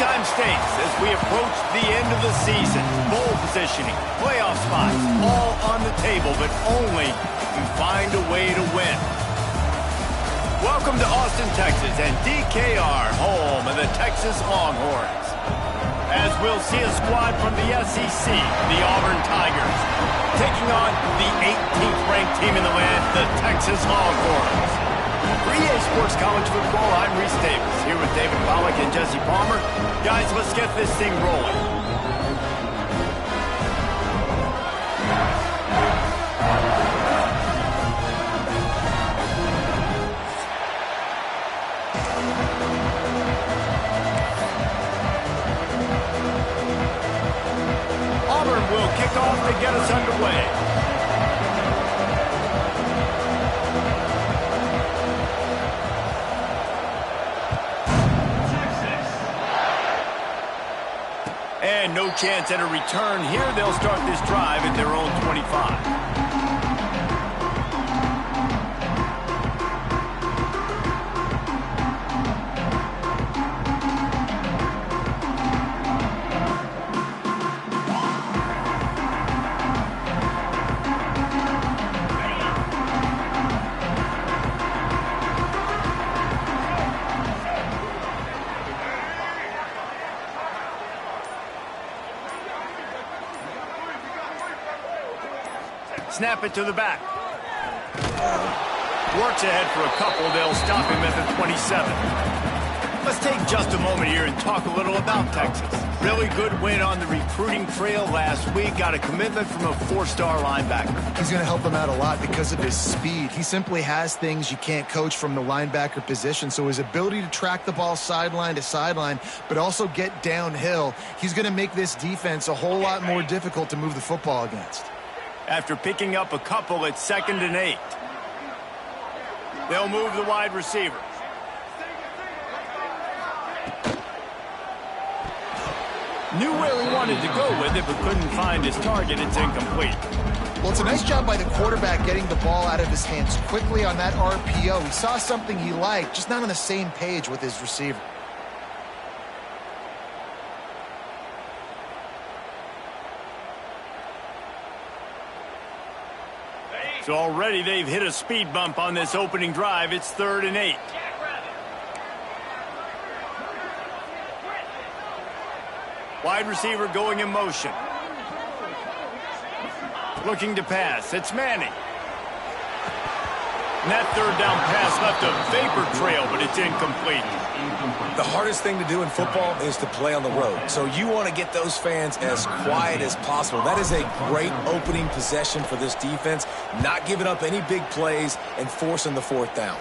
Big-time stakes as we approach the end of the season. Bowl positioning, playoff spots, all on the table, but only if you find a way to win. Welcome to Austin, Texas, and DKR, home of the Texas Longhorns. As we'll see a squad from the SEC, the Auburn Tigers, taking on the 18th ranked team in the land, the Texas Longhorns. For EA Sports College Football, I'm Reese Davis, here with David Pollack and Jesse Palmer. Guys, let's get this thing rolling. Auburn will kick off to get us underway. And no chance at a return here. They'll start this drive at their own 25. Snap it to the back. Works ahead for a couple. They'll stop him at the 27. Let's take just a moment here and talk a little about Texas. Really good win on the recruiting trail last week. Got a commitment from a 4-star linebacker. He's going to help them out a lot because of his speed. He simply has things you can't coach from the linebacker position. So his ability to track the ball sideline to sideline, but also get downhill, he's going to make this defense a whole lot more difficult to move the football against. After picking up a couple at 2nd and 8. They'll move the wide receiver. Knew where he wanted to go with it, but couldn't find his target. It's incomplete. Well, it's a nice job by the quarterback getting the ball out of his hands quickly on that RPO. He saw something he liked, just not on the same page with his receiver. So already they've hit a speed bump on this opening drive. It's 3rd and 8. Wide receiver going in motion. Looking to pass. It's Manning. And that 3rd down pass left a vapor trail, but it's incomplete. The hardest thing to do in football is to play on the road. So you want to get those fans as quiet as possible. That is a great opening possession for this defense, not giving up any big plays and forcing the 4th down.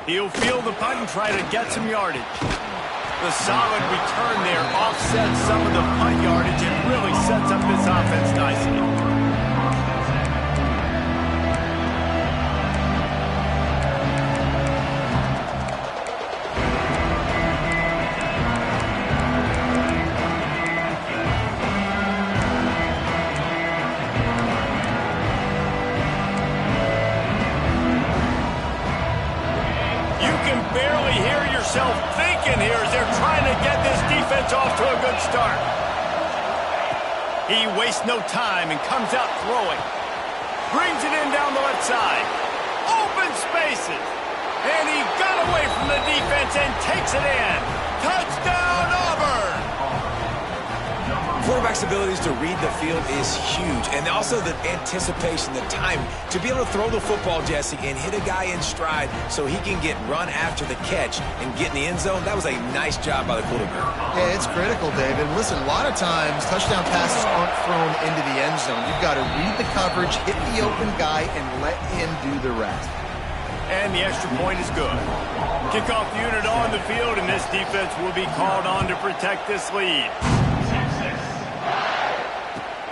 He'll field the punt and try to get some yardage. The solid return there offsets some of the punt yardage and really sets up this offense nicely. Thinking here as they're trying to get this defense off to a good start. He wastes no time and comes out throwing. Brings it in down the left side. Open spaces. And he got away from the defense and takes it in. Touchdown, Auburn! Quarterback's abilities to read the field is huge. And also the anticipation, the time to be able to throw the football, Jesse, and hit a guy in stride so he can get run after the catch and get in the end zone. That was a nice job by the quarterback. Yeah, it's critical, David. Listen, a lot of times touchdown passes aren't thrown into the end zone. You've got to read the coverage, hit the open guy, and let him do the rest. And the extra point is good. Kickoff unit on the field, and this defense will be called on to protect this lead.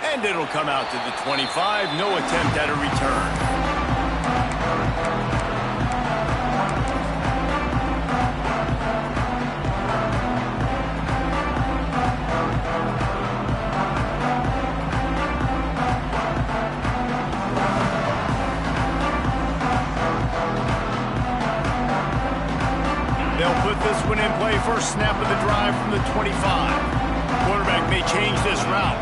And it'll come out to the 25. No attempt at a return. They'll put this one in play for first snap of the drive from the 25. Quarterback may change this route.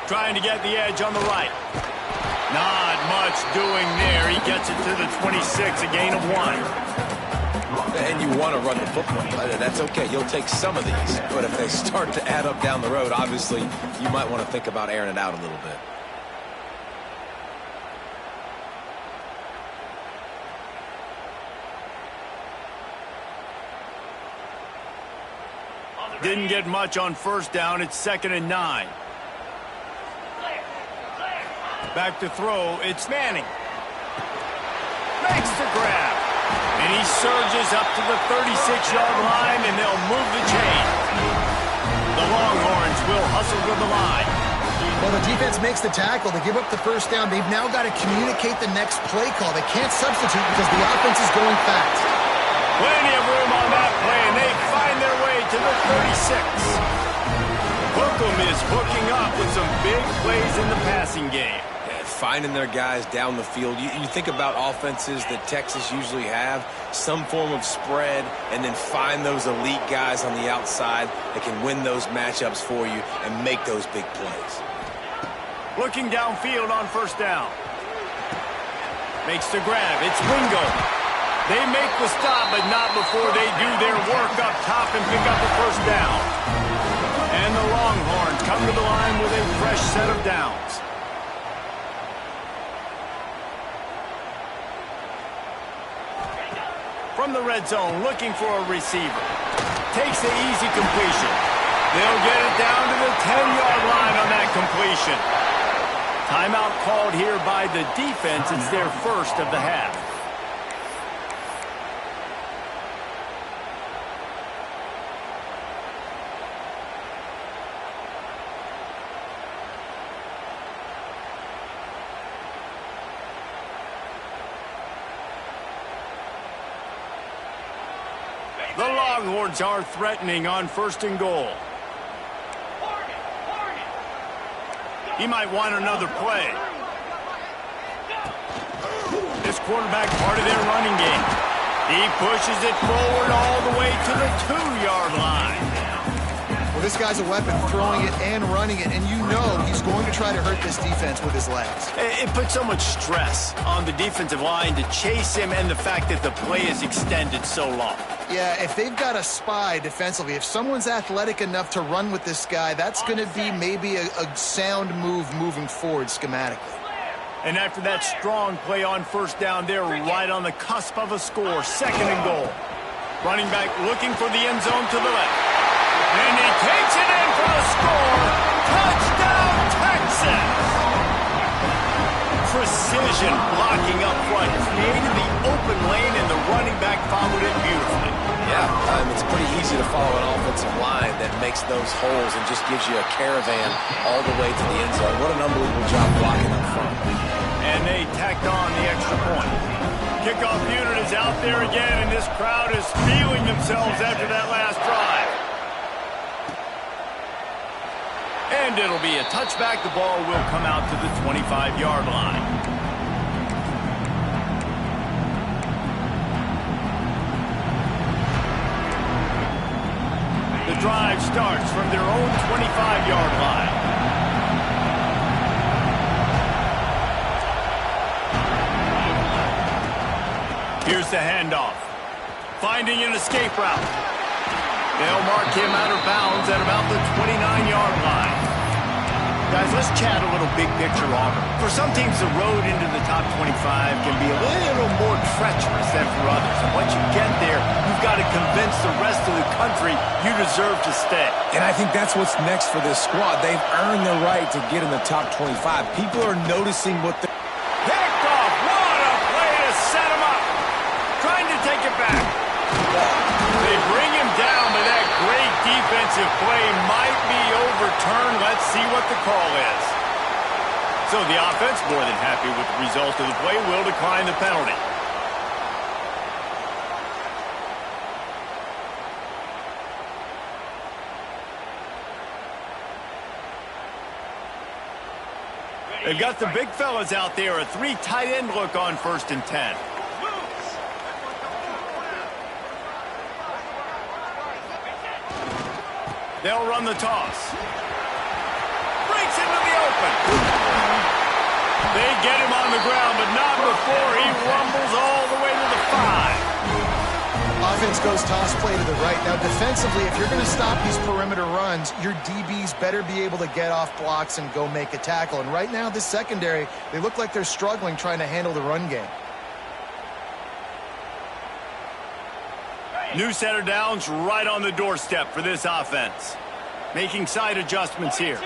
Trying to get the edge on the right. Not much doing there. He gets it to the 26, a gain of 1. And you want to run the football. That's okay. You'll take some of these. But if they start to add up down the road, obviously, you might want to think about airing it out a little bit. Didn't get much on first down. It's 2nd and 9. Back to throw. It's Manning. Makes the grab. And he surges up to the 36-yard line, and they'll move the chain. The Longhorns will hustle to the line. Well, the defense makes the tackle. They give up the first down. They've now got to communicate the next play call. They can't substitute because the offense is going fast. Plenty of room on that play, and they find their way to the 36. Hookem is hooking up with some big plays in the passing game. Finding their guys down the field. You think about offenses that Texas usually have, some form of spread, and then find those elite guys on the outside that can win those matchups for you and make those big plays. Looking downfield on first down. Makes the grab. It's Wingo. They make the stop, but not before they do their work up top and pick up the first down. And the Longhorns come to the line with a fresh set of downs. From the red zone, looking for a receiver. Takes the easy completion. They'll get it down to the 10-yard line on that completion. Timeout called here by the defense. It's their first of the half. The Longhorns are threatening on 1st and goal. He might want another play. This quarterback part of their running game. He pushes it forward all the way to the 2-yard line. Well, this guy's a weapon, throwing it and running it, and you know he's going to try to hurt this defense with his legs. It puts so much stress on the defensive line to chase him, and the fact that the play is extended so long. Yeah, if they've got a spy defensively, if someone's athletic enough to run with this guy, that's going to be maybe a sound move moving forward schematically. And after that strong play on first down, they're right on the cusp of a score. 2nd and goal. Running back looking for the end zone to the left. And he takes it in for the score. Touchdown, Texas! Precision blocking up front. Created the open lane, and the running back followed it beautifully. Yeah, it's pretty easy to follow an offensive line that makes those holes and just gives you a caravan all the way to the end zone. What an unbelievable job blocking up front. And they tacked on the extra point. Kickoff unit is out there again, and this crowd is feeling themselves after that last drive. And it'll be a touchback. The ball will come out to the 25-yard line. The drive starts from their own 25-yard line. Here's the handoff. Finding an escape route. They'll mark him out of bounds at about the 29-yard line. Guys, let's chat a little big picture Auburn. For some teams, the road into the top 25 can be a little more treacherous than for others. And once you get there, you've got to convince the rest of the country you deserve to stay. And I think that's what's next for this squad. They've earned the right to get in the top 25. People are noticing what they're... Picked off. What a play to set him up. Trying to take it back. They bring him down, but that great defensive play might be overturned. Let's see what the call is. So the offense, more than happy with the result of the play, will decline the penalty. They've got the big fellas out there. A 3 tight end look on 1st and 10. They'll run the toss. Breaks into the open. They get him on the ground, but not before he rumbles all the way to the 5. Offense goes toss play to the right. Now, defensively, if you're going to stop these perimeter runs, your DBs better be able to get off blocks and go make a tackle. And right now, this secondary, they look like they're struggling trying to handle the run game. New set of downs right on the doorstep for this offense. Making side adjustments here.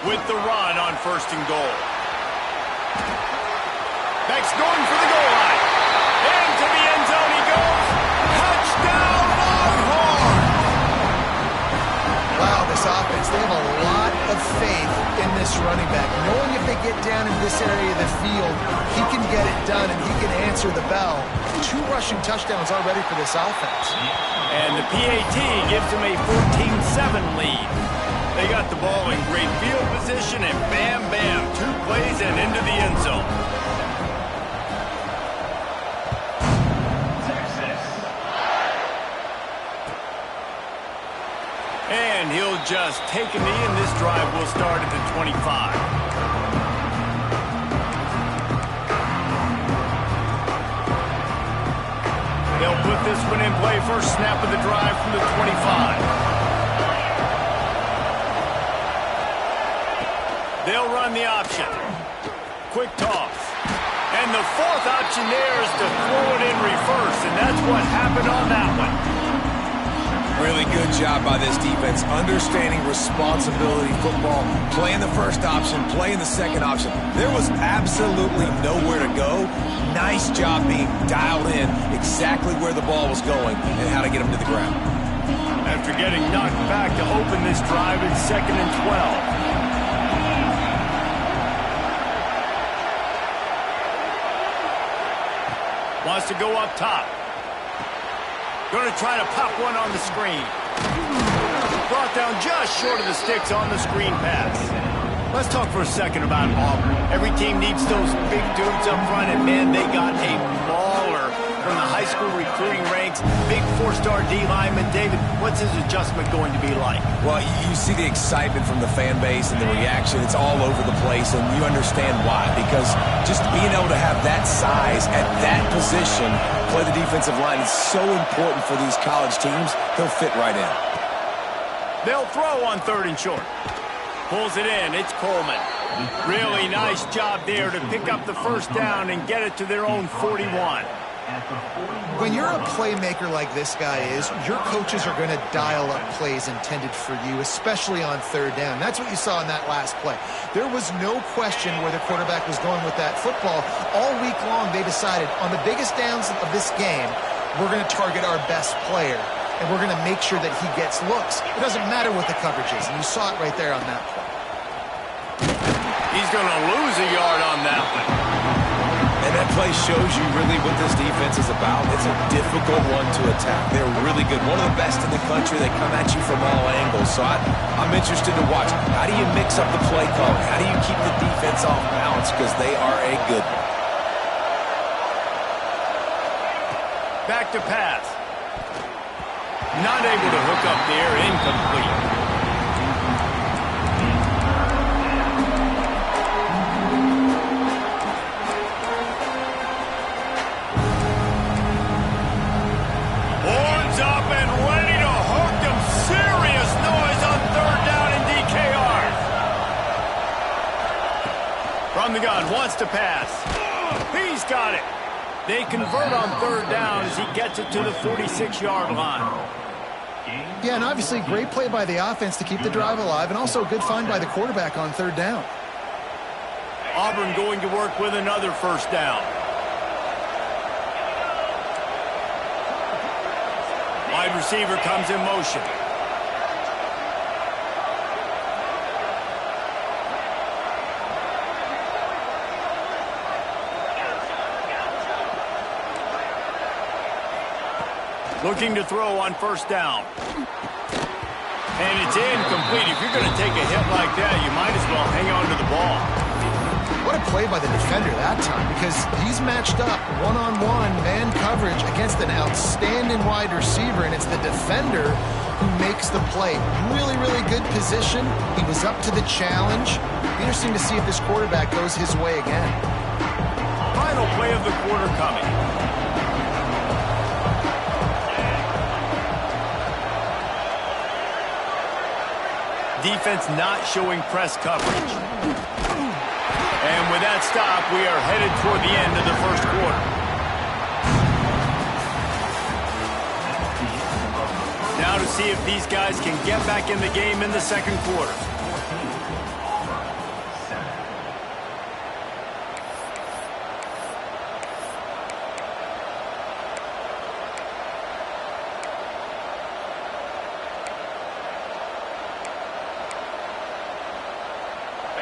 With the run on 1st and goal. Beck's going for the goal line. Into the end zone he goes. Touchdown, Longhorn! Wow, this offense, they have a lot of faith in this running back. Knowing if they get down in this area of the field, he can get it done and he can answer the bell. 2 rushing touchdowns already for this offense. And the PAT gives him a 14-7 lead. They got the ball in great field position and bam, bam, 2 plays and into the end zone. And he'll just take a knee, and this drive will start at the 25. They'll put this one in play. First snap of the drive from the 25. They'll run the option. Quick toss. And the 4th option there is to throw it in reverse, and that's what happened on that one. Really good job by this defense, understanding responsibility football, playing the first option, playing the second option. There was absolutely nowhere to go. Nice job being dialed in exactly where the ball was going and how to get him to the ground. After getting knocked back to open this drive, it's 2nd and 12. Wants to go up top. Going to try to pop one on the screen. Brought down just short of the sticks on the screen pass. Let's talk for a second about Auburn. Every team needs those big dudes up front, and man, they got a baller from the high school recruiting ranks. Big 4-star D lineman. David, what's his adjustment going to be like? Well, you see the excitement from the fan base and the reaction. It's all over the place, and you understand why. Because just being able to have that size at that position, play the defensive line, is so important for these college teams. He'll fit right in. They'll throw on 3rd and short. Pulls it in. It's Coleman. Really nice job there to pick up the first down and get it to their own 41. When you're a playmaker like this guy is, your coaches are going to dial up plays intended for you, especially on 3rd down. That's what you saw in that last play. There was no question where the quarterback was going with that football. All week long, they decided on the biggest downs of this game, we're going to target our best player, and we're going to make sure that he gets looks. It doesn't matter what the coverage is, and you saw it right there on that play. He's going to lose a yard on that one. And that play shows you really what this defense is about. It's a difficult one to attack. They're really good. One of the best in the country. They come at you from all angles. So I'm interested to watch. How do you mix up the play calling? How do you keep the defense off balance? Because they are a good one. Back to pass. Not able to hook up there. Incomplete. Up and ready to hook them. Serious noise on 3rd down in DKR. From the gun, wants to pass. He's got it. They convert on 3rd down as he gets it to the 46-yard line. Yeah, and obviously great play by the offense to keep the drive alive, and also a good find by the quarterback on 3rd down. Auburn going to work with another first down. Wide receiver comes in motion. Looking to throw on 1st down. And it's incomplete. If you're going to take a hit like that, you might as well hang on to the ball. What a play by the defender that time, because he's matched up one-on-one man coverage against an outstanding wide receiver, and it's the defender who makes the play. Really, really good position. He was up to the challenge. Interesting to see if this quarterback goes his way again. Final play of the quarter coming. Defense not showing press coverage. And with that stop, we are headed toward the end of the first quarter. Now to see if these guys can get back in the game in the second quarter.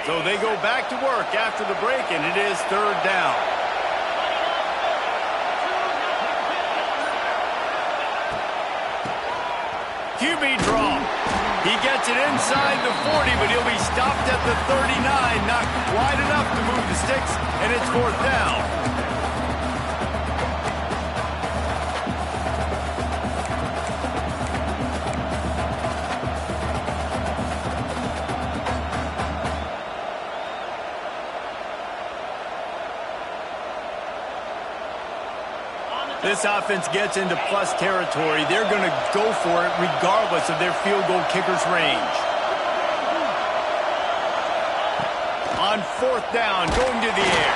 So they go back to work after the break, and it is third down. QB draw. He gets it inside the 40, but he'll be stopped at the 39. Not quite enough to move the sticks, and it's fourth down. This offense gets into plus territory. They're going to go for it regardless of their field goal kicker's range. On fourth down, going to the air.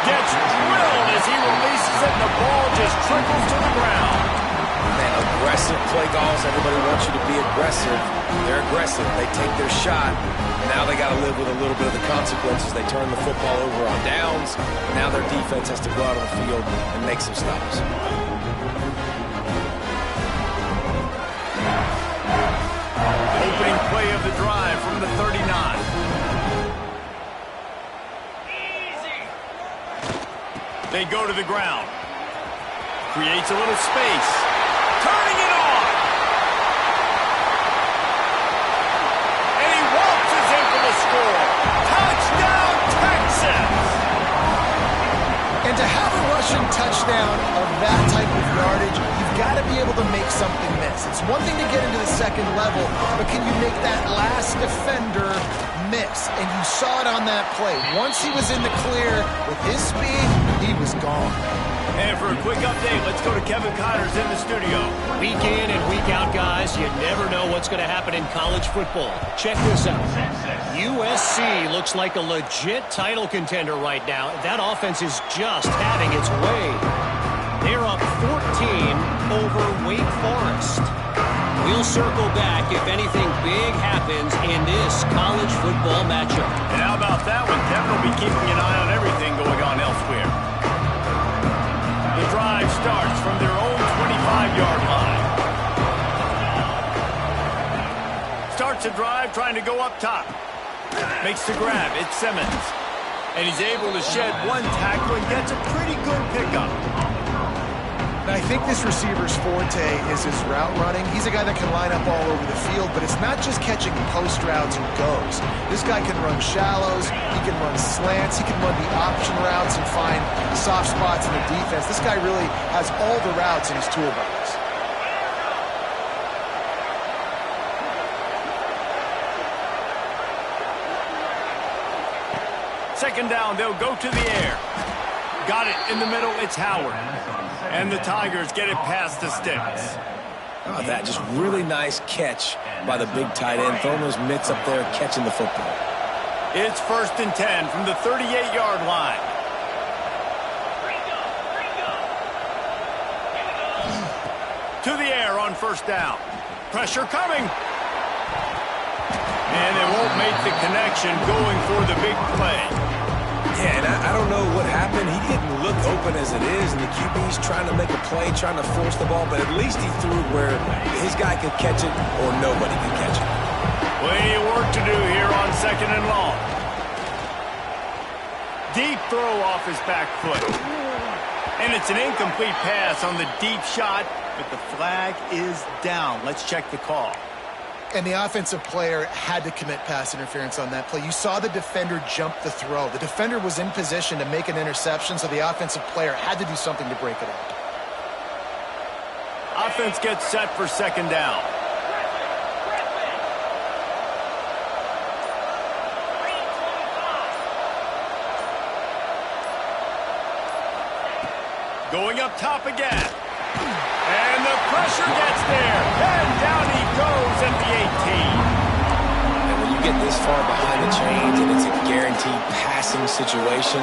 Gets drilled as he releases it, and the ball just trickles to the ground. Man, aggressive play calls. Everybody wants you to be aggressive. They're aggressive. They take their shot. Now they got to live with a little bit of the consequences. They turn the football over on downs. Now their defense has to go out on the field and make some stops. Opening play of the drive from the 39. They go to the ground. Creates a little space. Turning it on. And he waltzes in for the score. Touchdown, Texas! And to have a rushing touchdown of that type of yardage, you've got to be able to make something miss. It's one thing to get into the second level, but can you make that last defender miss? And you saw it on that play. Once he was in the clear with his speed, he was gone. And for a quick update, let's go to Kevin Connors in the studio. Week in and week out, guys, you never know what's going to happen in college football. Check this out. USC looks like a legit title contender right now. That offense is just having its way. They're up 14 over Wake Forest. We'll circle back if anything big happens in this college football matchup. And how about that one? Kevin will be keeping an eye on everything going on elsewhere. The drive starts from their own 25-yard line. Starts a drive trying to go up top. Makes the grab. It's Simmons. And he's able to shed one tackle and gets a pretty good pickup. I think this receiver's forte is his route running. He's a guy that can line up all over the field, but it's not just catching post routes and goes. This guy can run shallows, he can run slants, he can run the option routes and find soft spots in the defense. This guy really has all the routes in his toolbox. Second down, they'll go to the air. Got it in the middle, it's Howard. And the Tigers get it past the sticks. Oh, that just really nice catch by the big tight end. Throwing those mitts up there, catching the football. It's 1st and 10 from the 38-yard line. To the air on first down. Pressure coming. And they won't make the connection going for the big play. Yeah, and I don't know what happened. He didn't look open as it is, and the QB's trying to make a play, trying to force the ball, but at least he threw it where his guy could catch it or nobody could catch it. Plenty of work to do here on second and long. Deep throw off his back foot. And it's an incomplete pass on the deep shot, but the flag is down. Let's check the call. And the offensive player had to commit pass interference on that play. You saw the defender jump the throw. The defender was in position to make an interception, so the offensive player had to do something to break it up. Offense gets set for second down. Going up top again. And the pressure gets there. And down he goes at the 18. And when you get this far behind the chains and it's a guaranteed passing situation,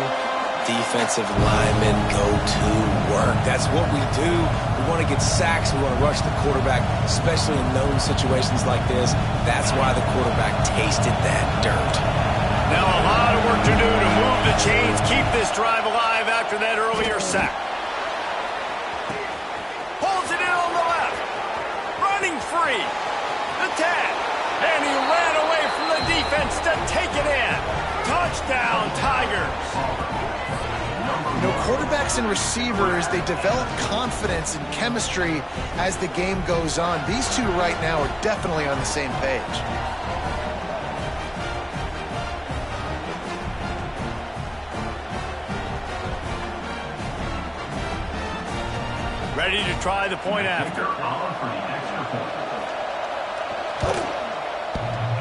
defensive linemen go to work. That's what we do. We want to get sacks. We want to rush the quarterback, especially in known situations like this. That's why the quarterback tasted that dirt. Now a lot of work to do to move the chains, keep this drive alive after that earlier sack. Pulls it in on the left. Running free. The tag. And he ran away from the defense to take it in. Touchdown, Tigers. You know, quarterbacks and receivers, they develop confidence and chemistry as the game goes on. These two right now are definitely on the same page. Ready to try the point after.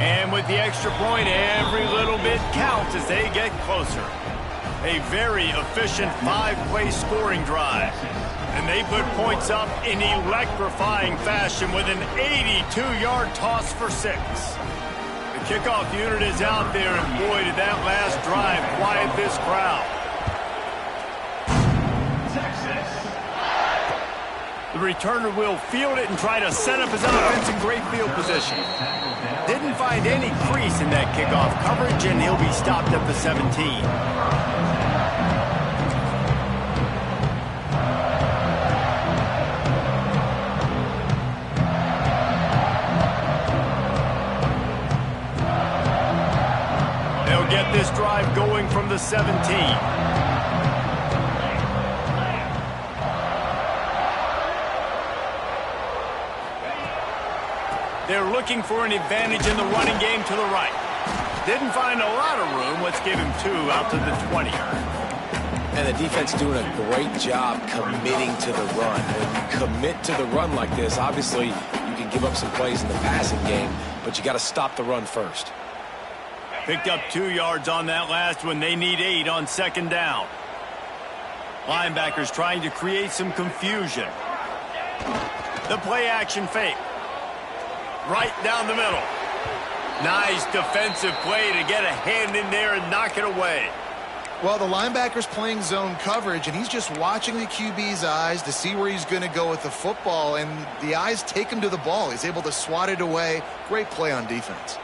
And with the extra point, every little bit counts as they get closer. A very efficient 5-play scoring drive. And they put points up in electrifying fashion with an 82-yard toss for 6. The kickoff unit is out there, and boy, did that last drive quiet this crowd. The returner will field it and try to set up his offense in great field position. Didn't find any crease in that kickoff coverage, and he'll be stopped at the 17. They'll get this drive going from the 17. They're looking for an advantage in the running game to the right. Didn't find a lot of room. Let's give him 2 out to the 20. And the defense doing a great job committing to the run. When you commit to the run like this, obviously you can give up some plays in the passing game, but you got to stop the run first. Picked up 2 yards on that last one. They need 8 on second down. Linebackers trying to create some confusion. The play action fake. Right down the middle. Nice defensive play to get a hand in there and knock it away. Well, the linebacker's playing zone coverage, and he's just watching the QB's eyes to see where he's going to go with the football, and the eyes take him to the ball. He's able to swat it away. Great play on defense.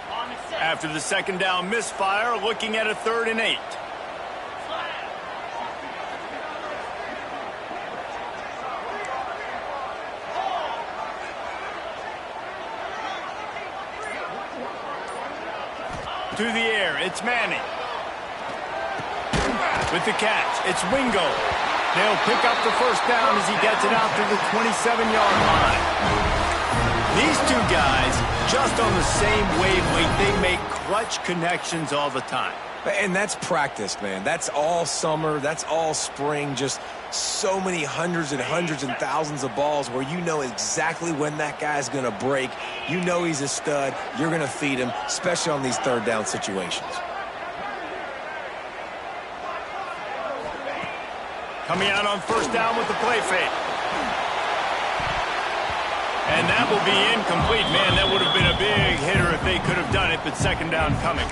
After the second down misfire, looking at a 3rd and 8. To the air, it's Manning. With the catch, it's Wingo. They'll pick up the first down as he gets it out to the 27-yard line. These 2 guys, just on the same wavelength, they make clutch connections all the time. And that's practice, man. That's all summer. That's all spring. Just so many hundreds and thousands of balls where you know exactly when that guy's going to break. You know he's a stud. You're going to feed him, especially on these 3rd down situations. Coming out on first down with the play fake. And that will be incomplete. Man, that would have been a big hitter if they could have done it, but second down coming.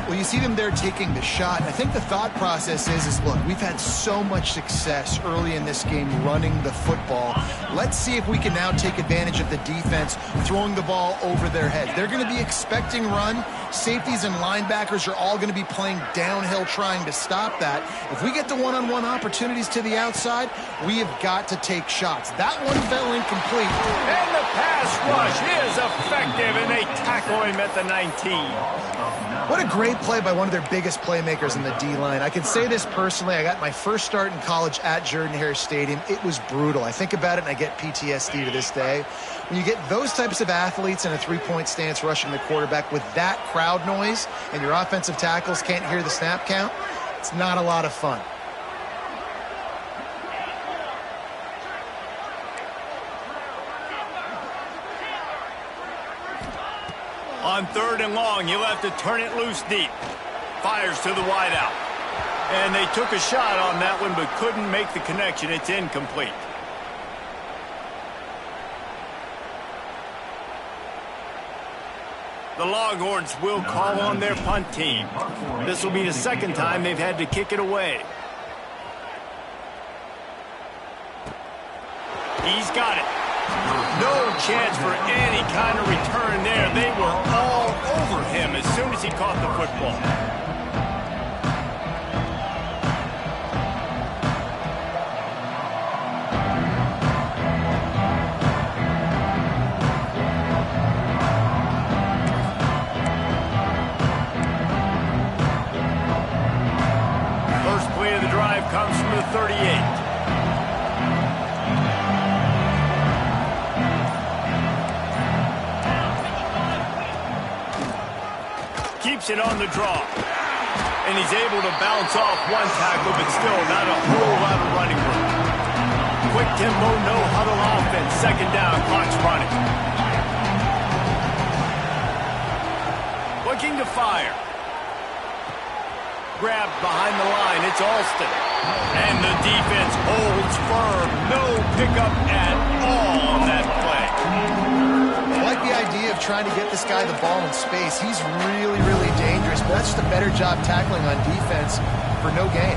Well, you see them there taking the shot. I think the thought process is look, we've had so much success early in this game running the football. Let's see if we can now take advantage of the defense throwing the ball over their head. They're going to be expecting run. Safeties and linebackers are all going to be playing downhill trying to stop that. If we get the one-on-one opportunities to the outside, we have got to take shots. That one fell incomplete. And the pass rush is effective, and they tackle him at the 19. What a great Big play by one of their biggest playmakers in the D-line. I can say this personally. I got my first start in college at Jordan-Hare Stadium. It was brutal. I think about it and I get PTSD to this day. When you get those types of athletes in a three-point stance rushing the quarterback with that crowd noise and your offensive tackles can't hear the snap count, it's not a lot of fun. On 3rd and long, you'll have to turn it loose deep. Fires to the wideout. And they took a shot on that one but couldn't make the connection. It's incomplete. The Longhorns will call on their punt team. This will be the second time they've had to kick it away. He's got it. No chance for any kind of return there. They were all over him as soon as he caught the football. First play of the drive comes from the 38. Keeps it on the draw. And he's able to bounce off one tackle, but still not a whole lot of running room. Quick tempo, no huddle offense. Second down, clock's running. Looking to fire. Grabbed behind the line, it's Alston. And the defense holds firm. No pickup at all on that play. I like the idea of trying to get this guy the ball in space. He's really, really dangerous, but that's just a better job tackling on defense for no gain.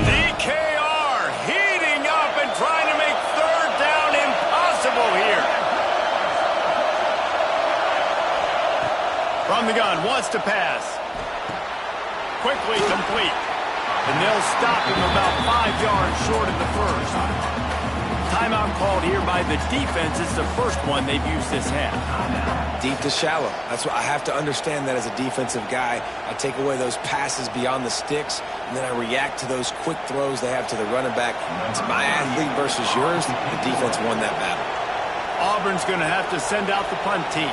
DKR heating up and trying to make 3rd down impossible here. From the gun, wants to pass. Quickly complete. And they'll stop him about 5 yards short of the first. Timeout called here by the defense. It's the first one they've used this half. Deep to shallow. That's what I have to understand that as a defensive guy. I take away those passes beyond the sticks, and then I react to those quick throws they have to the running back. It's my athlete versus yours. The defense won that battle. Auburn's going to have to send out the punt team.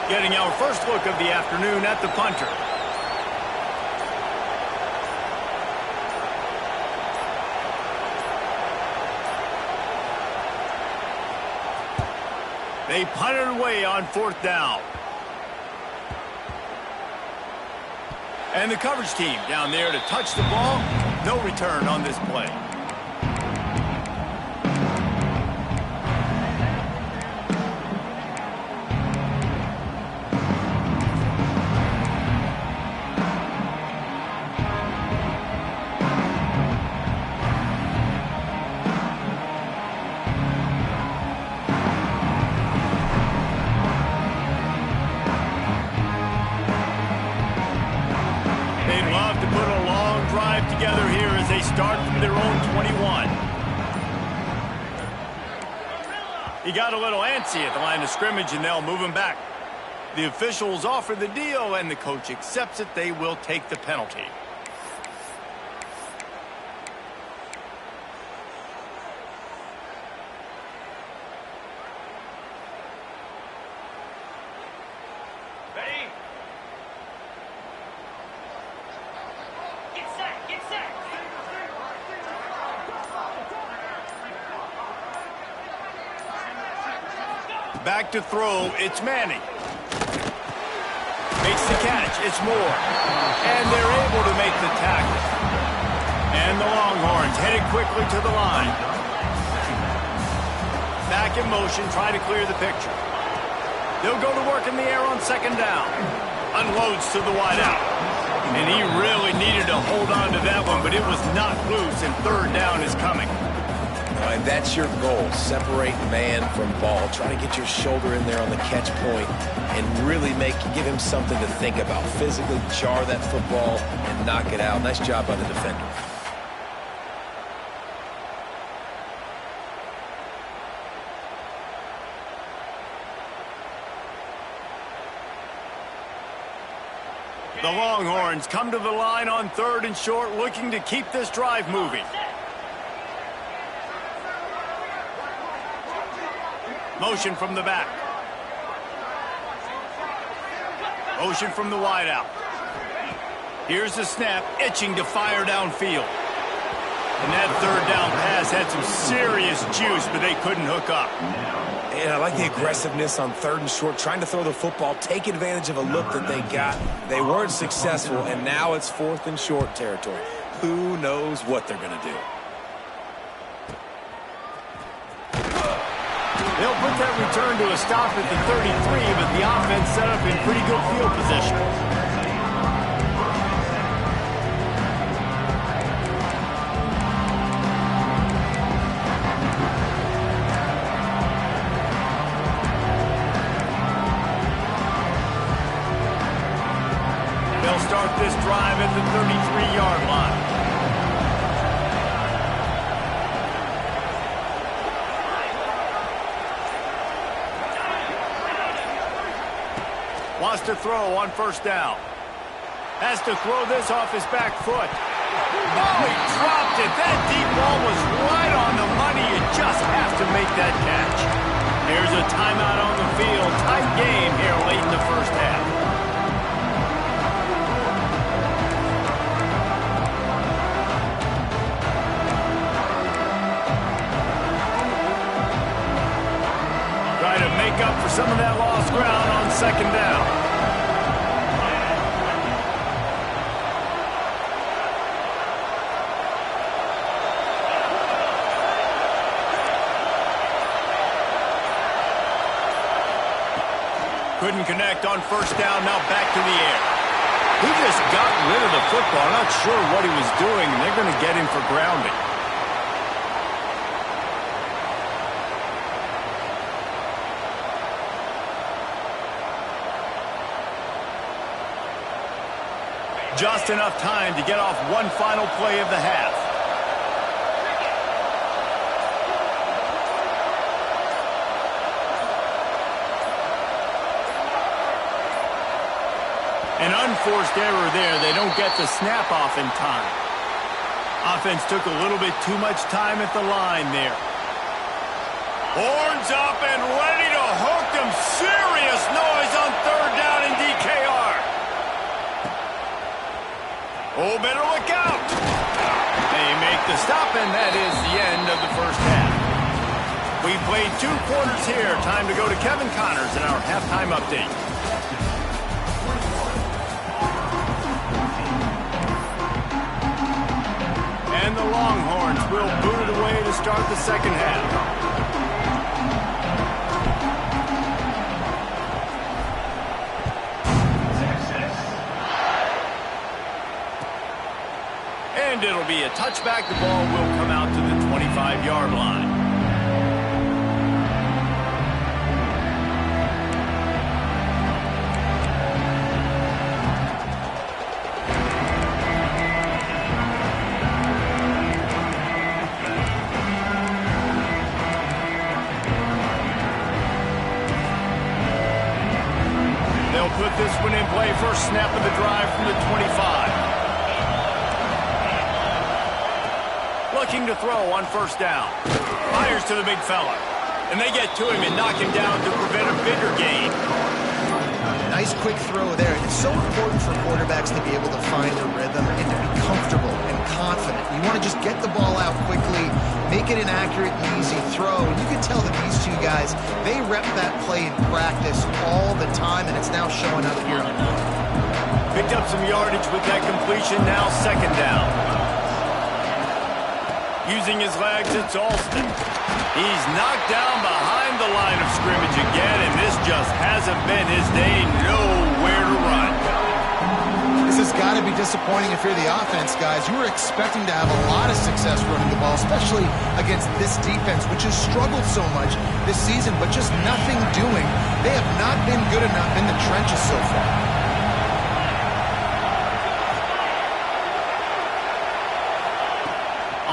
Getting our first look of the afternoon at the punter. They punted away on 4th down. And the coverage team down there to touch the ball. No return on this play. Together here as they start from their own 21. He got a little antsy at the line of scrimmage, and they'll move him back. The officials offer the deal, and the coach accepts it. They will take the penalty. Back to throw, it's Manning. Makes the catch, it's Moore. And they're able to make the tackle. And the Longhorns headed quickly to the line. Back in motion, try to clear the picture. They'll go to work in the air on 2nd down. Unloads to the wideout. And he really needed to hold on to that one, but it was not loose, and 3rd down is coming. And that's your goal. Separate man from ball. Try to get your shoulder in there on the catch point and really give him something to think about. Physically jar that football and knock it out. Nice job by the defender. The Longhorns come to the line on 3rd and short, looking to keep this drive moving. Motion from the back. Motion from the wideout. Here's the snap, itching to fire downfield. And that 3rd down pass had some serious juice, but they couldn't hook up. And I like the aggressiveness on 3rd and short, trying to throw the football, take advantage of a look that they got. They weren't successful, and now it's 4th and short territory. Who knows what they're going to do? They'll put that return to a stop at the 33, but the offense set up in pretty good field position. They'll start this drive at the 33-yard line. Wants to throw on 1st down. Has to throw this off his back foot. Oh, he dropped it. That deep ball was right on the money. You just have to make that catch. Here's a timeout on the field. Tight game here late in the 1st half. Try to make up for some of that lost ground on 2nd down. Couldn't connect on 1st down, now back to the air. He just got rid of the football. I'm not sure what he was doing, and they're going to get him for grounding. Just enough time to get off one final play of the half. An unforced error there. They don't get the snap off in time. Offense took a little bit too much time at the line there. Horns up and ready to hook them. Serious noise on 3rd down in DKR. Oh, better look out. They make the stop, and that is the end of the 1st half. We played 2 quarters here. Time to go to Kevin Connors in our halftime update. And the Longhorns will boot it away to start the 2nd half. And it'll be a touchback. The ball will come out to the 25-yard line. They'll put this one in play. First snap of the drive from the 25. Looking to throw on 1st down. Fires to the big fella. And they get to him and knock him down to prevent a bigger gain. Nice quick throw there. It's so important for quarterbacks to be able to find a rhythm and to be comfortable and confident. You want to just get the ball out quickly, make it an accurate and easy throw. And you can tell that these 2 guys, they rep that play in practice all the time, and it's now showing up here on the field. Picked up some yardage with that completion. Now 2nd down. Using his legs, it's Alston. He's knocked down behind the line of scrimmage again, and this just hasn't been his day. Nowhere to run. This has got to be disappointing if you're the offense, guys. You were expecting to have a lot of success running the ball, especially against this defense, which has struggled so much this season, but just nothing doing. They have not been good enough in the trenches so far.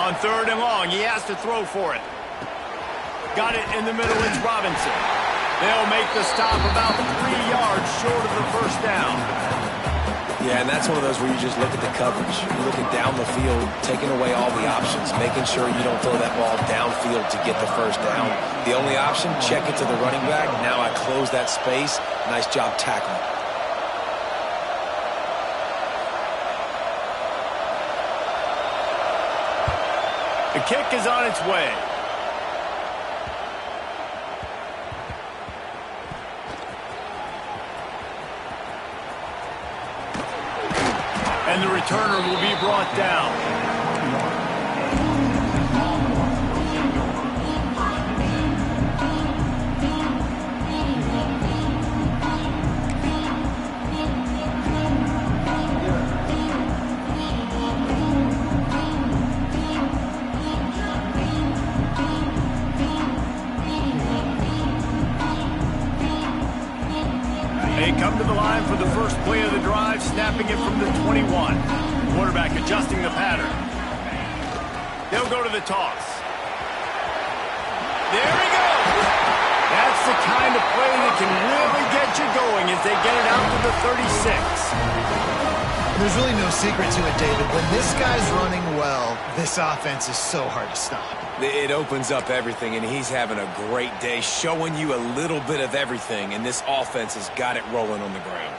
On 3rd and long, he has to throw for it. Got it in the middle, it's Robinson. They'll make the stop about 3 yards short of the 1st down. Yeah, and that's one of those where you just look at the coverage. You look at down the field, taking away all the options, making sure you don't throw that ball downfield to get the first down. The only option, check it to the running back. Now I close that space. Nice job tackling. The kick is on its way. And the returner will be brought down. They come to the line for the first play of the drive, snapping it from the 21. Quarterback adjusting the pattern. They'll go to the toss. There he goes. That's the kind of play that can really get you going as they get it out to the 36. There's really no secret to it, David. When this guy's running well, this offense is so hard to stop. It opens up everything, and he's having a great day, showing you a little bit of everything, and this offense has got it rolling on the ground.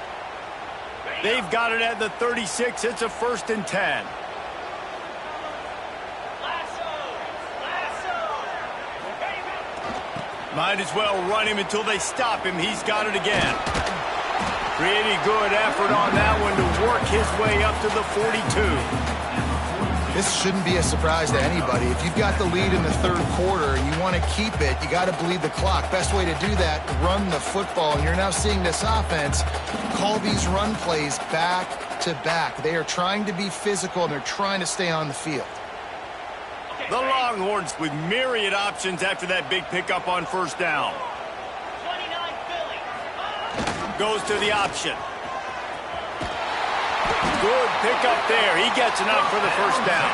They've got it at the 36. It's a 1st and 10. Might as well run him until they stop him. He's got it again. Pretty good effort on that one to work his way up to the 42. This shouldn't be a surprise to anybody. If you've got the lead in the 3rd quarter and you want to keep it, you got to bleed the clock. Best way to do that, run the football. And you're now seeing this offense call these run plays back to back. They are trying to be physical, and they're trying to stay on the field. The Longhorns with myriad options after that big pickup on 1st down. Goes to the option. Good pickup there. He gets enough for the 1st down.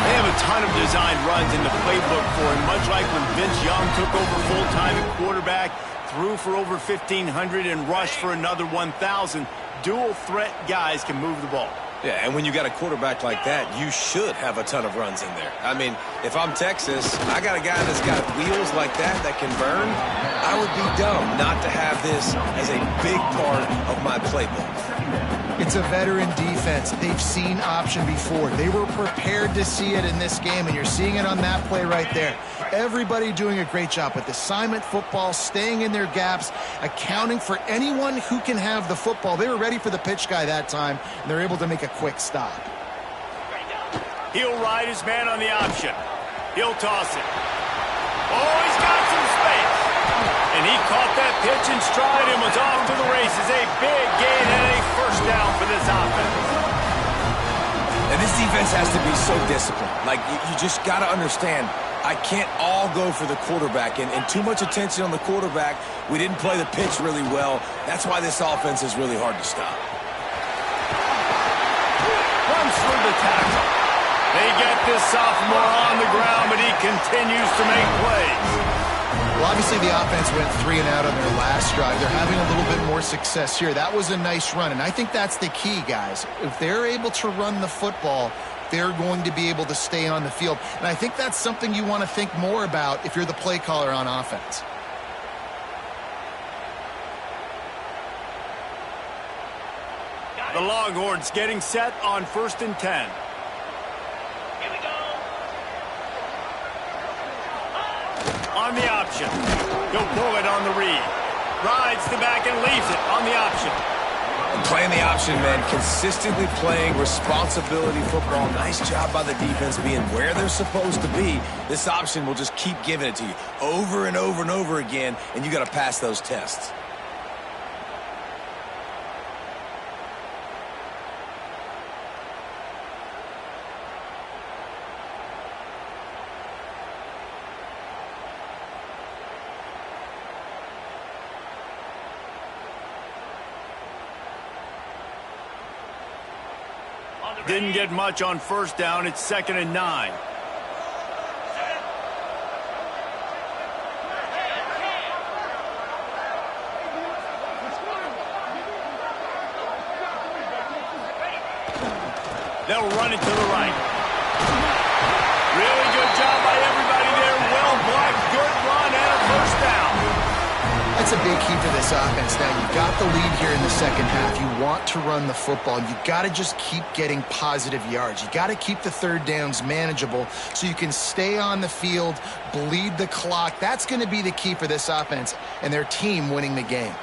They have a ton of designed runs in the playbook for him, much like when Vince Young took over full-time at quarterback, threw for over 1,500 and rushed for another 1,000. Dual-threat guys can move the ball. Yeah, and when you got a quarterback like that, you should have a ton of runs in there. I mean, if I'm Texas, I got a guy that's got wheels like that can burn. I would be dumb not to have this as a big part of my playbook. It's a veteran defense. They've seen option before. They were prepared to see it in this game, and you're seeing it on that play right there. Everybody doing a great job with assignment football, staying in their gaps, accounting for anyone who can have the football. They were ready for the pitch guy that time, and they're able to make a quick stop. He'll ride his man on the option. He'll toss it. Oh, he's got some space. And he caught that pitch in stride and was off to the races. A big gain and a 1st down for this offense. And this defense has to be so disciplined. Like, you just got to understand, I can't all go for the quarterback. And too much attention on the quarterback. We didn't play the pitch really well. That's why this offense is really hard to stop. Runs through the tackle. They get this sophomore on the ground, but he continues to make plays. Well, obviously the offense went 3 and out on their last drive. They're having a little bit more success here. That was a nice run, and I think that's the key, guys. If they're able to run the football, they're going to be able to stay on the field. And I think that's something you want to think more about if you're the play caller on offense. The Longhorns getting set on 1st and 10. On the option. He'll pull it on the read. Rides the back and leaves it on the option. Playing the option, man. Consistently playing responsibility football. Nice job by the defense being where they're supposed to be. This option will just keep giving it to you over and over and over again, and you got to pass those tests. Didn't get much on 1st down. It's 2nd and 9. They'll run it to the right. Really good job by everybody there. Well blocked, good run, and a first down. That's a big key for this offense. Now, you got the lead here in the second half. You want to run the football. You got to just keep getting positive yards. You got to keep the third downs manageable so you can stay on the field, bleed the clock. That's going to be the key for this offense and their team winning the game.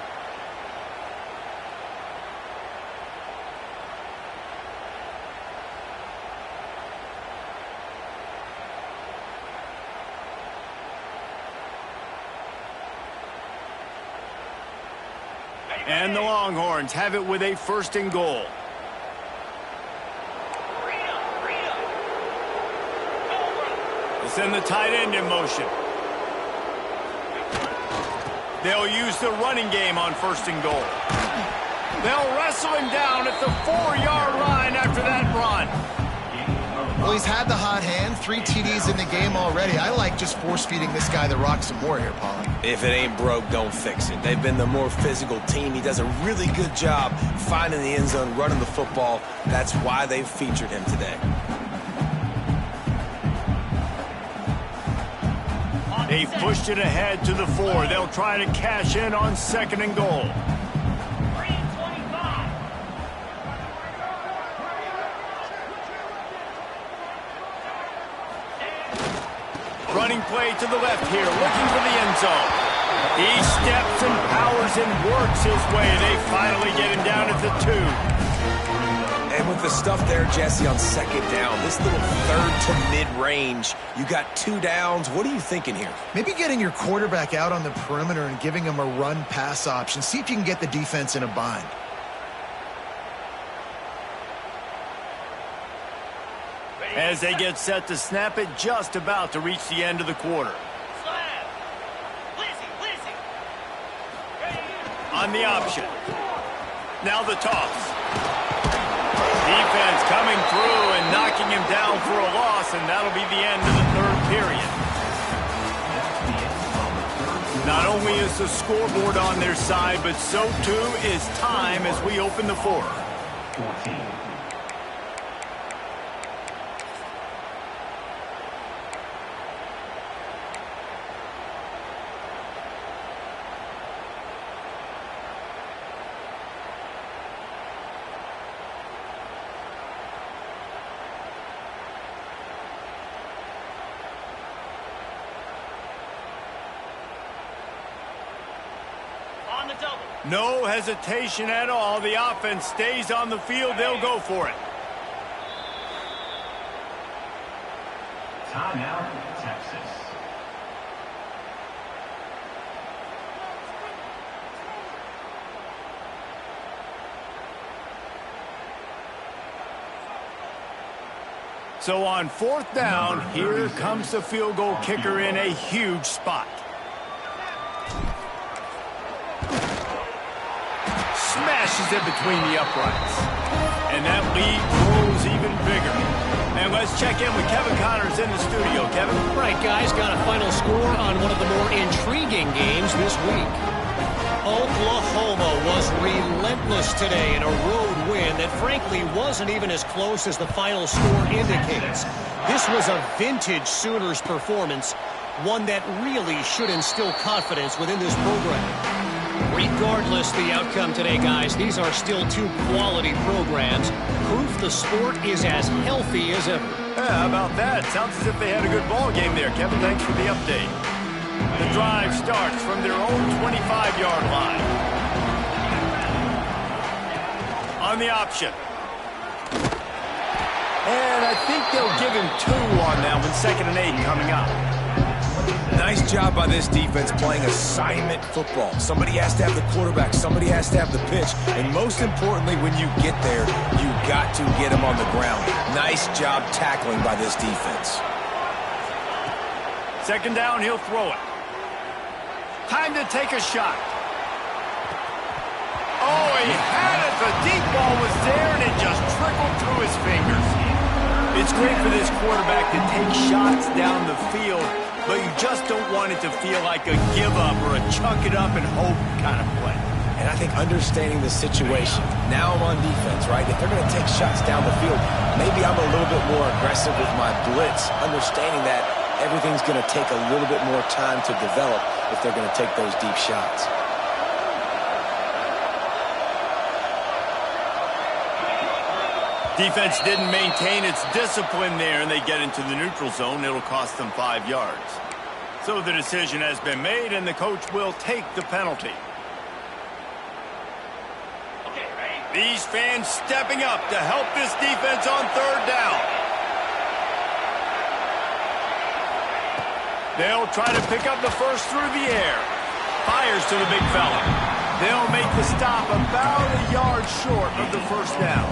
And the Longhorns have it with a first and goal. They send the tight end in motion. They'll use the running game on first and goal. They'll wrestle him down at the 4-yard line after that run. Well, he's had the hot hand, 3 TDs in the game already. I like just force-feeding this guy the rock some more here, Pollock. If it ain't broke, don't fix it. They've been the more physical team. He does a really good job finding the end zone, running the football. That's why they've featured him today. They've pushed it ahead to the 4. They'll try to cash in on second and goal. Running play to the left here, looking for the end zone. He steps and powers and works his way. They finally get him down at the 2. And with the stuff there, Jesse, on second down, this little third to mid-range, you got 2 downs. What are you thinking here? Maybe getting your quarterback out on the perimeter and giving him a run-pass option. See if you can get the defense in a bind. As they get set to snap it, just about to reach the end of the quarter. On the option. Now the toss. Defense coming through and knocking him down for a loss, and that'll be the end of the third period. Not only is the scoreboard on their side, but so too is time as we open the fourth. No hesitation at all. The offense stays on the field. They'll go for it. Timeout, Texas. So on fourth down, here comes the field goal kicker in a huge spot. Smashes it between the uprights. And that lead grows even bigger. And let's check in with Kevin Connors in the studio. Kevin? Right, guys, got a final score on one of the more intriguing games this week. Oklahoma was relentless today in a road win that frankly wasn't even as close as the final score indicates. This was a vintage Sooners performance, one that really should instill confidence within this program. Regardless the outcome today, guys, these are still 2 quality programs. Proof the sport is as healthy as ever. Yeah, how about that? Sounds as if they had a good ball game there. Kevin, thanks for the update. The drive starts from their own 25-yard line. On the option. And I think they'll give him 2 on that one. 2nd and 8 coming up. Nice job by this defense playing assignment football. Somebody has to have the quarterback. Somebody has to have the pitch. And most importantly, when you get there, you got to get him on the ground. Nice job tackling by this defense. 2nd down, he'll throw it. Time to take a shot. Oh, he had it. The deep ball was there, and it just trickled through his fingers. It's great for this quarterback to take shots down the field, but you just don't want it to feel like a give-up or a chuck-it-up-and-hope kind of play. And I think understanding the situation, now I'm on defense, right? If they're going to take shots down the field, maybe I'm a little bit more aggressive with my blitz, understanding that everything's going to take a little bit more time to develop if they're going to take those deep shots. Defense didn't maintain its discipline there, and they get into the neutral zone. It'll cost them 5 yards. So the decision has been made, and the coach will take the penalty. These fans stepping up to help this defense on third down. They'll try to pick up the first through the air. Fires to the big fella. They'll make the stop about a yard short of the first down.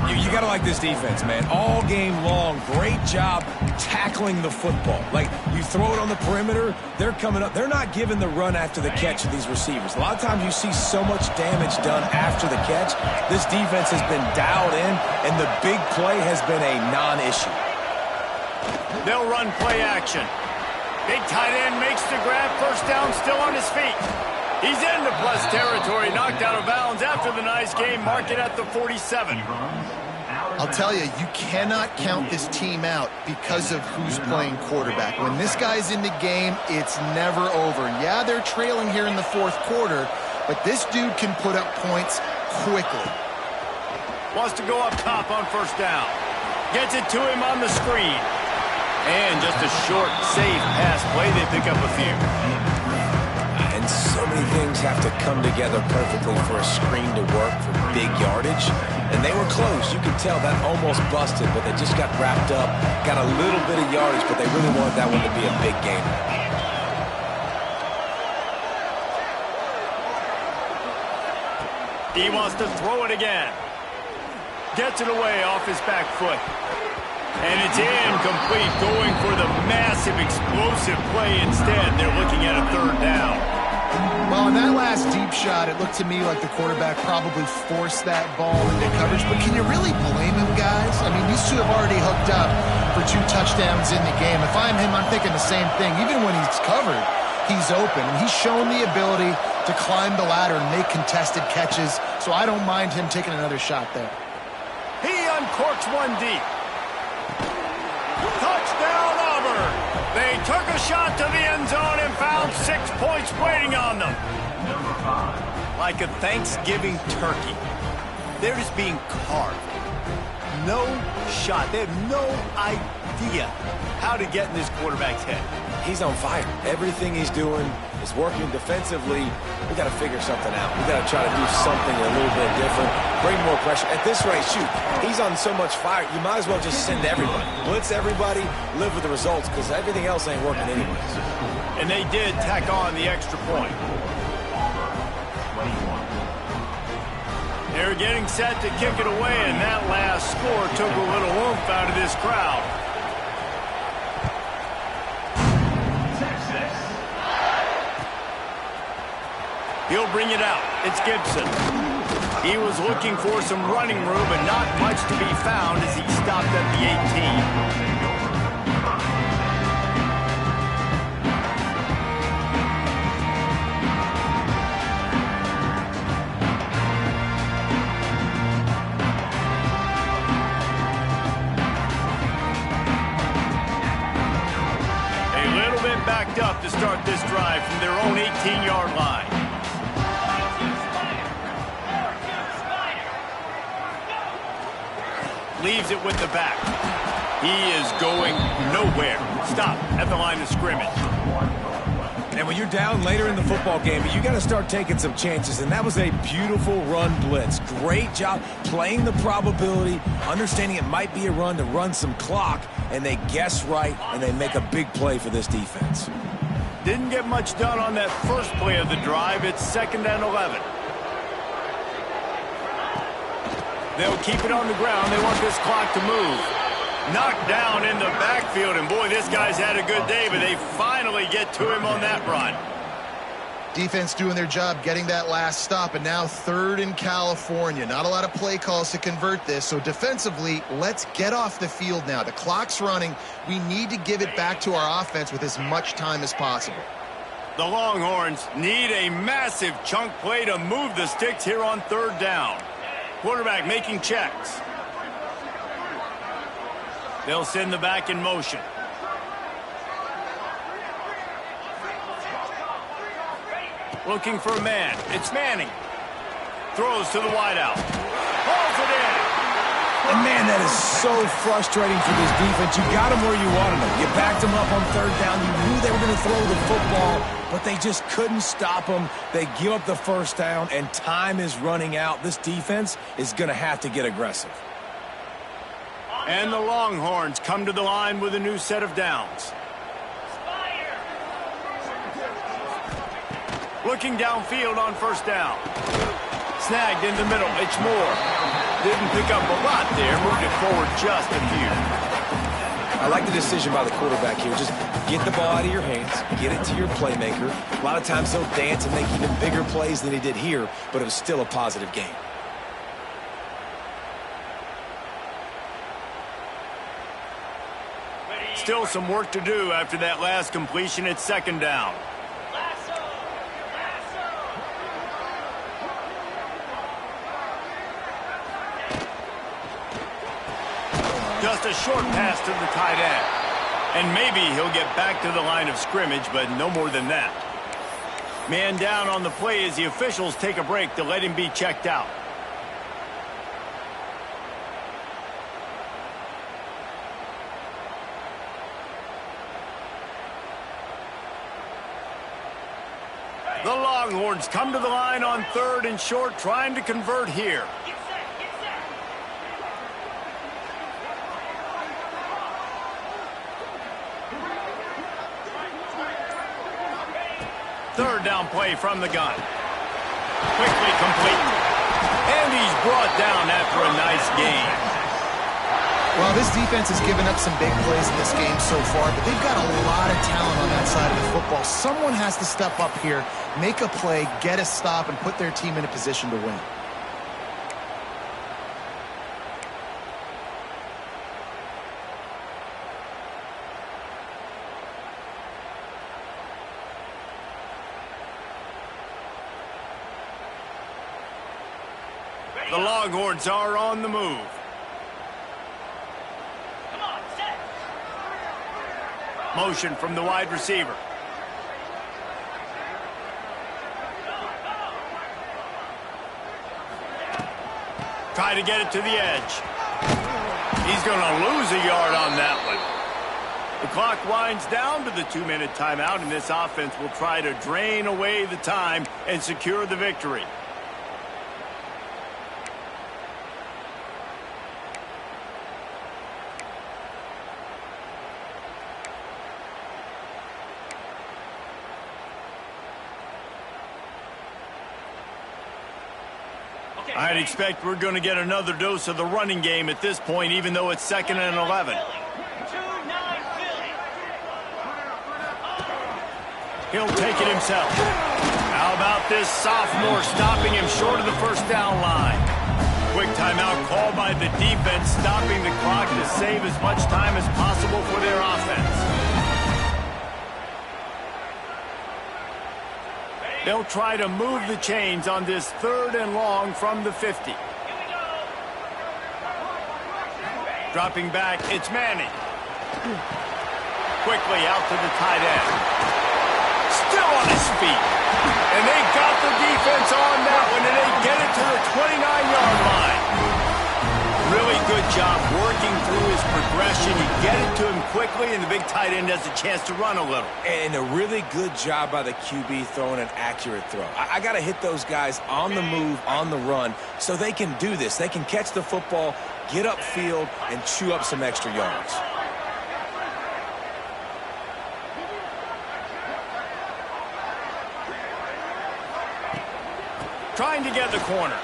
You got to like this defense, man. All game long, great job tackling the football. Like, you throw it on the perimeter, they're coming up. They're not giving the run after the catch to these receivers. A lot of times you see so much damage done after the catch. This defense has been dialed in, and the big play has been a non-issue. They'll run play action. Big tight end makes the grab. First down, still on his feet. He's into plus territory, knocked out of bounds after the nice game. Mark it at the 47. I'll tell you, you cannot count this team out because of who's playing quarterback. When this guy's in the game, it's never over. Yeah, they're trailing here in the fourth quarter, but this dude can put up points quickly. Wants to go up top on first down. Gets it to him on the screen. And just a short, safe pass play. They pick up a few. And so many things have to come together perfectly for a screen to work for big yardage. And they were close. You could tell that almost busted, but they just got wrapped up, got a little bit of yardage, but they really wanted that one to be a big game. He wants to throw it again. Gets it away off his back foot. And it's incomplete, going for the massive explosive play instead. They're looking at a third down. Well, in that last deep shot, it looked to me like the quarterback probably forced that ball into coverage. But can you really blame him, guys? I mean, these two have already hooked up for 2 touchdowns in the game. If I'm him, I'm thinking the same thing. Even when he's covered, he's open. And he's shown the ability to climb the ladder and make contested catches. So I don't mind him taking another shot there. He uncorks one deep. Touchdown, Auburn! They took a shot to the end zone and found 6 points waiting on them. Like a Thanksgiving turkey, they're just being carved. No shot. They have no idea how to get in this quarterback's head. He's on fire. Everything he's doing is working defensively. We got to figure something out. We got to try to do something a little bit different. Bring more pressure. At this rate, shoot, he's on so much fire, you might as well just send everybody. Blitz everybody, live with the results, because everything else ain't working anyways. And they did tack on the extra point. They're getting set to kick it away, and that last score took a little oomph out of this crowd. He'll bring it out. It's Gibson. He was looking for some running room, but not much to be found as he stopped at the 18. A little bit backed up to start this drive from their own 18-yard line. Leaves it with the back. He is going nowhere. Stop at the line of scrimmage. And when you're down later in the football game, you got to start taking some chances, and that was a beautiful run blitz. Great job playing the probability, understanding it might be a run to run some clock, and they guess right, and they make a big play for this defense. Didn't get much done on that first play of the drive. It's 2nd and 11. They'll keep it on the ground. They want this clock to move. Knocked down in the backfield, and boy, this guy's had a good day, but they finally get to him on that run. Defense doing their job, getting that last stop, and now 3rd in California. Not a lot of play calls to convert this, so defensively, let's get off the field now. The clock's running. We need to give it back to our offense with as much time as possible. The Longhorns need a massive chunk play to move the sticks here on third down. Quarterback making checks. They'll send the back in motion. Looking for a man. It's Manning. Throws to the wideout. Hauls it in. And, man, that is so frustrating for this defense. You got them where you wanted them. You backed them up on third down. You knew they were going to throw the football, but they just couldn't stop them. They give up the first down, and time is running out. This defense is going to have to get aggressive. And the Longhorns come to the line with a new set of downs. Looking downfield on first down. Snagged in the middle. It's Moore. Didn't pick up a lot there. Moved it forward just a few. I like the decision by the quarterback here. Just get the ball out of your hands. Get it to your playmaker. A lot of times he'll dance and make even bigger plays than he did here, but it was still a positive game. Still some work to do after that last completion at second down. Just a short pass to the tight end. And maybe he'll get back to the line of scrimmage, but no more than that. Man down on the play as the officials take a break to let him be checked out. The Longhorns come to the line on third and short, trying to convert here. Third down play from the gun. Quickly complete. And he's brought down after a nice gain. Well, this defense has given up some big plays in this game so far, but they've got a lot of talent on that side of the football. Someone has to step up here, make a play, get a stop, and put their team in a position to win. The Longhorns are on the move. Motion from the wide receiver. Try to get it to the edge. He's going to lose a yard on that one. The clock winds down to the 2-minute timeout, and this offense will try to drain away the time and secure the victory. I'd expect we're going to get another dose of the running game at this point, even though it's 2nd and 11. He'll take it himself. How about this sophomore stopping him short of the first down line? Quick timeout called by the defense, stopping the clock to save as much time as possible for their offense. They'll try to move the chains on this 3rd and long from the 50. Dropping back, it's Manning. Quickly out to the tight end. Still on his feet. And they got the defense on that one, and they get it to the 29-yard line. Really good job working through his progression. You get it to him quickly, and the big tight end has a chance to run a little. And a really good job by the QB throwing an accurate throw. I got to hit those guys on the move, on the run, so they can do this. They can catch the football, get upfield, and chew up some extra yards. Trying to get the corner.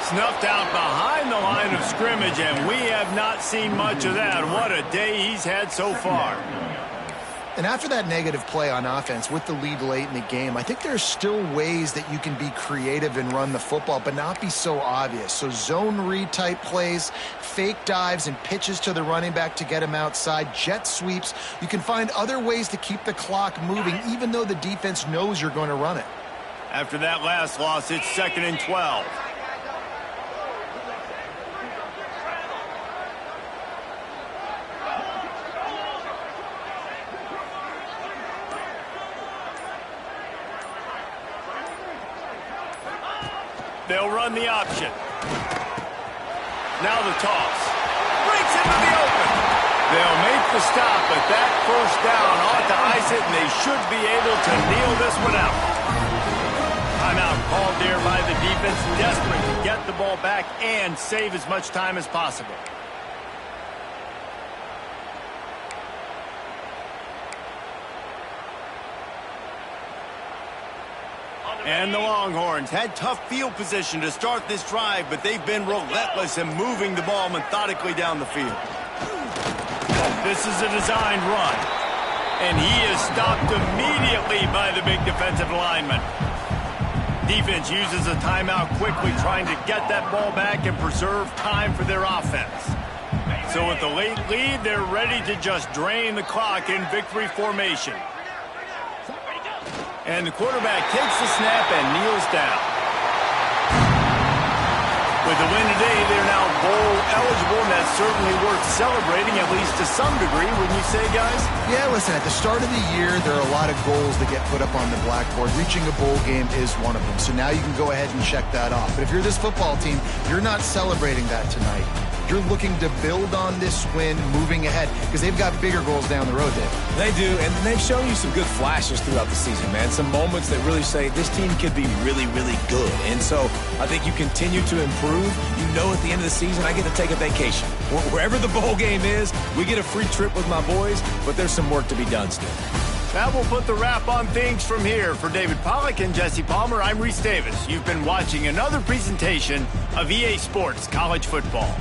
Snuffed out behind the line of scrimmage, and we have not seen much of that. What a day he's had so far. And after that negative play on offense with the lead late in the game, I think there's still ways that you can be creative and run the football, but not be so obvious. So zone read type plays, fake dives and pitches to the running back to get him outside, jet sweeps. You can find other ways to keep the clock moving, even though the defense knows you're going to run it. After that last loss, it's 2nd and 12. They'll run the option. Now the toss. Breaks into the open. They'll make the stop, but that first down ought to ice it, and they should be able to kneel this one out. Timeout called there by the defense, desperate to get the ball back and save as much time as possible. And the Longhorns had tough field position to start this drive, but they've been relentless in moving the ball methodically down the field. This is a designed run, and he is stopped immediately by the big defensive lineman. Defense uses a timeout quickly, trying to get that ball back and preserve time for their offense. So with the late lead, they're ready to just drain the clock in victory formation. And the quarterback takes the snap and kneels down. With the win today, they're now bowl eligible, and that's certainly worth celebrating, at least to some degree, wouldn't you say, guys? Yeah, listen, at the start of the year, there are a lot of goals that get put up on the blackboard. Reaching a bowl game is one of them. So now you can go ahead and check that off. But if you're this football team, you're not celebrating that tonight. You're looking to build on this win moving ahead because they've got bigger goals down the road, Dave. They do, and they've shown you some good flashes throughout the season, man. Some moments that really say this team could be really, really good. And so I think you continue to improve. You know at the end of the season, I get to take a vacation. Wherever the bowl game is, we get a free trip with my boys, but there's some work to be done still. That will put the wrap on things from here. For David Pollack and Jesse Palmer, I'm Reese Davis. You've been watching another presentation of EA Sports College Football.